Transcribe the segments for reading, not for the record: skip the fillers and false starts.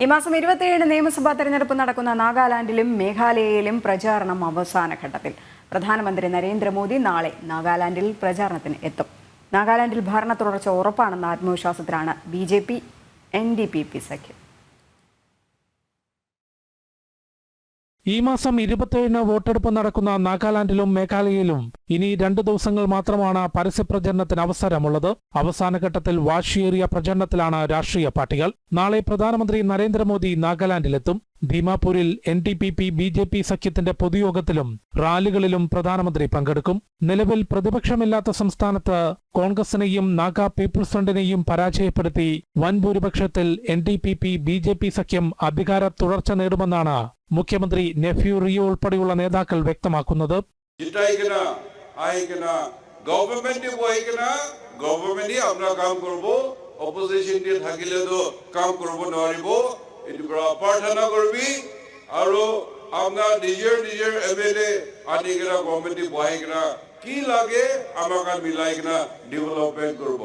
ഈ മാസം 27 നിയമസഭാ തെരഞ്ഞെടുപ്പ് നടക്കുന്ന നാഗാലാൻഡിലും മേഘാലയയിലും പ്രചാരണം അവസാന ഘട്ടത്തിൽ. പ്രധാനമന്ത്രി നരേന്ദ്രമോദി നാളെ നാഗാലാൻഡിൽ പ്രചാരണത്തിന് എത്തും. നാഗാലാൻഡിൽ ഭരണ തുടർച്ച ഉറപ്പാണെന്ന ആത്മവിശ്വാസത്തിലാണ് BJP NDPP സഖ്യം. ഈ മാസം 27 വോട്ടെടുപ്പ് നടക്കുന്ന നാഗാലാൻഡിലും മേഘാലയയിലും ഇനി 2 ദിവസങ്ങൾ മാത്രമാണ് പരസ്യപ്രചരണത്തിന് അവസരമുള്ളത്. അവസാനഘട്ടത്തിൽ വാശിയേറിയ പ്രചരണത്തിലാണ് രാഷ്ട്രീയ പാർട്ടികൾ. നാളെ പ്രധാനമന്ത്രി നരേന്ദ്രമോദി നാഗാലാൻഡിലെത്തും. ദീമാപൂരിൽ NDPP BJP സഖ്യത്തിന്റെ പൊതുയോഗത്തിലും റാലികളിലും പ്രധാനമന്ത്രി പങ്കെടുക്കും. നിലവിൽ പ്രതിപക്ഷമില്ലാത്ത സംസ്ഥാനത്ത് കോൺഗ്രസിനെയും നാഗ പീപ്പിൾസ് ഫ്രണ്ടിനെയും പരാജയപ്പെടുത്തി വൻ ഭൂരിപക്ഷത്തിൽ NDPP BJP സഖ്യം അധികാര തുടർച്ച നേടുമെന്നാണ് മുഖ്യമന്ത്രി നെഫ്യൂ റിയോ ഉൾപ്പെടെയുള്ള നേതാക്കൾ വ്യക്തമാക്കുന്നത്. প্ৰাৰ্থনা কৰিবি আৰু আপোনাৰ নিজৰ MLA আনি কিনা গভৰ্ণমেণ্টে বহাই কিনা কি লাগে আমাক মিলাই কিনা ഡെവലപ്മെന്റ് কৰিব.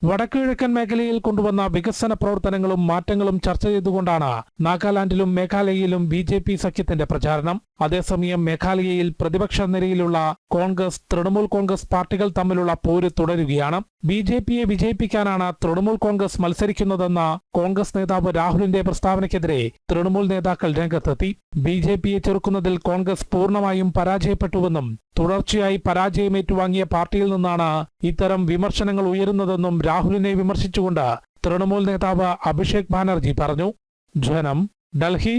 വടക്കുകിഴക്കൻ മേഖലയിൽ കൊണ്ടുവന്ന വികസന പ്രവർത്തനങ്ങളും മാറ്റങ്ങളും ചർച്ച ചെയ്തുകൊണ്ടാണ് നാഗാലാൻഡിലും മേഘാലയയിലും BJP സഖ്യത്തിന്റെ പ്രചാരണം. അതേസമയം മേഘാലയയിൽ പ്രതിപക്ഷ നിരയിലുള്ള കോൺഗ്രസ്, തൃണമൂൽ കോൺഗ്രസ് പാർട്ടികൾ തമ്മിലുള്ള പോര് തുടരുകയാണ്. BJPയെ വിജയിപ്പിക്കാനാണ് തൃണമൂൽ കോൺഗ്രസ് മത്സരിക്കുന്നതെന്ന കോൺഗ്രസ് നേതാവ് രാഹുലിന്റെ പ്രസ്താവനയ്ക്കെതിരെ തൃണമൂൽ നേതാക്കൾ രംഗത്തെത്തി. BJPയെ ചെറുക്കുന്നതിൽ കോൺഗ്രസ് പൂർണ്ണമായും പരാജയപ്പെട്ടുവെന്നും തുടർച്ചയായി പരാജയമേറ്റുവാങ്ങിയ പാർട്ടിയിൽ നിന്നാണ് ഇത്തരം വിമർശനങ്ങൾ ഉയരുന്നതെന്നും രാഹുലിനെ വിമർശിച്ചുകൊണ്ട് തൃണമൂൽ നേതാവ് അഭിഷേക് ബാനർജി പറഞ്ഞു. ജനം, ഡൽഹി.